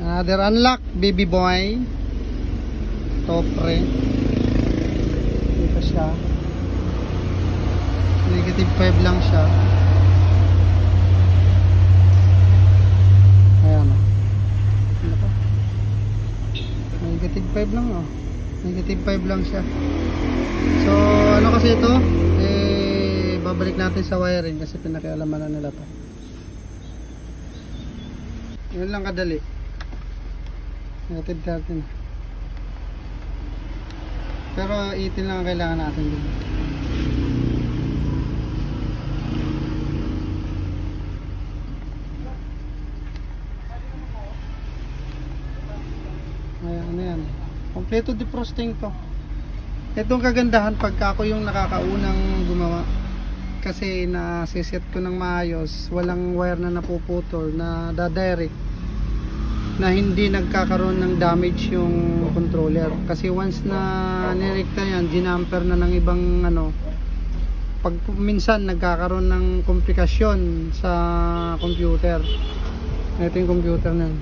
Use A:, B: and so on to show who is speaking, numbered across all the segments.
A: Another unlock, baby boy. Topre. Dito siya. Negative 5 lang siya. Ayan. Ano pa? Negative 5 lang oh. Negative 5 lang siya. So, ano kasi ito? Babalik natin sa wiring kasi pinakialaman na nila to. Yun lang kadali. Negative 13. Pero 18 lang ang kailangan natin din. Ayan, ano yan? Kompleto defrosting to. Itong kagandahan pagka ako yung nakakaunang gumawa. Kasi nasiset ko ng maayos, walang wire na napuputol, na dadirect, na hindi nagkakaroon ng damage yung controller. Kasi once na nirekta yan, ginamper na ng ibang ano, pag minsan nagkakaroon ng komplikasyon sa computer. Ito yung computer na yun.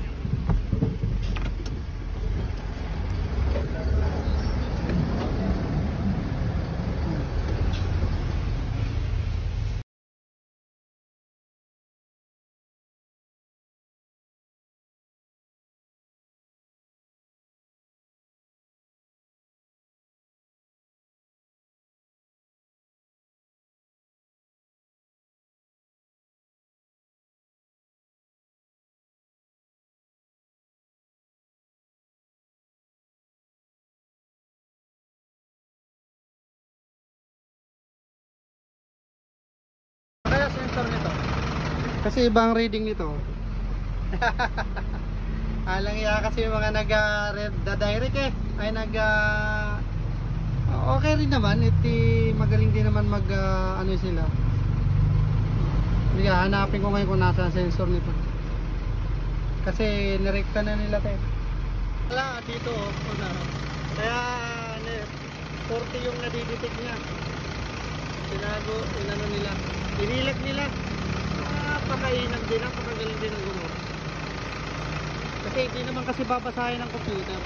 A: Sensor nito kasi ibang reading nito. Alang iya kasi yung mga nag-direct ay okay rin naman, magaling din naman mag ano sila. Hindi, hanapin ko ngayon kung nasa sensor nito kasi nirekta na nila tayo. Wala dito kaya 40 yung nadidetect niya. Tinago, inano nila, inilag nila. Napakainag din, napakagaling din ang gumawa. Kasi hindi naman kasi babasahin ng computer.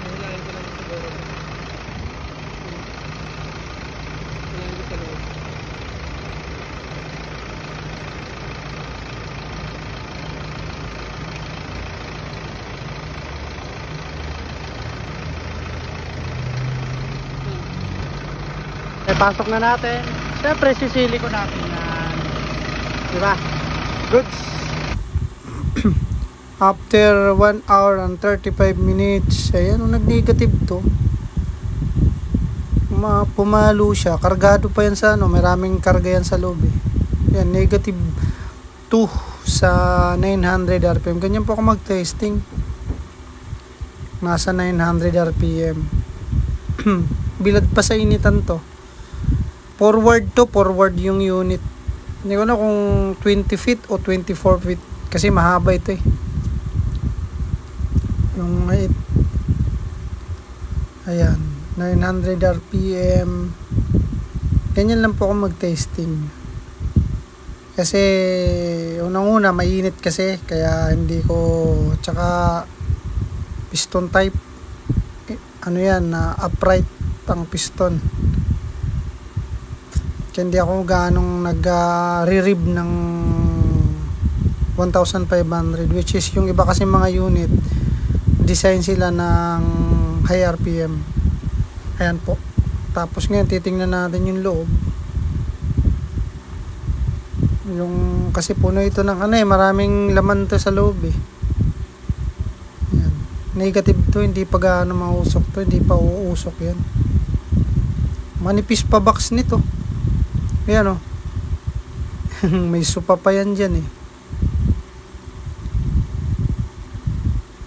A: Hilahin ko lang siguro. Hilahin ko sa loob. Pasok na natin. Siyempre sisili ko natin na diba? Goods. After 1 hour and 35 minutes, ayan, nag-negative to. Pumalo siya. Kargado pa yan sa ano, maraming karga yan sa loob eh. Yan, negative 2 sa 900 RPM. Ganyan po ako mag-testing. Nasa 900 RPM. Bilad pa sa initan to. Forward yung unit. Hindi ko na kung 20 feet o 24 feet kasi mahaba ito eh. Yung ayan, 900 RPM. Ganyan lang po ako mag-testing. Kasi unang-una mainit kasi kaya hindi ko, tsaka piston type ano yan, upright ang piston. Kaya hindi ako ganong nag-re-rib ng 1,500, which is yung iba kasi mga unit design sila ng high RPM. Ayan po. Tapos ngayon titingnan natin yung loob. Yung kasi puno ito ng ano eh, maraming laman to sa loob eh. Ayan. Negative to, hindi pa gaano mausok to, hindi pa uusok yan. Manipis pa box nito. Ayan o. May supa pa yan dyan eh.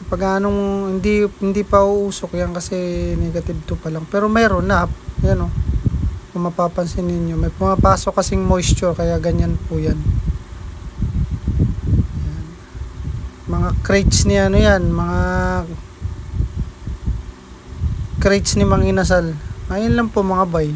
A: Pag anong hindi pa uusok yan kasi negative 2 pa lang. Pero mayroon na. Ayan o. Kung mapapansin ninyo, may pumapasok kasing moisture kaya ganyan po yan. Ayan. Mga crates ni ano yan. Mga crates ni Mang Inasal. Ayun lang po mga bay.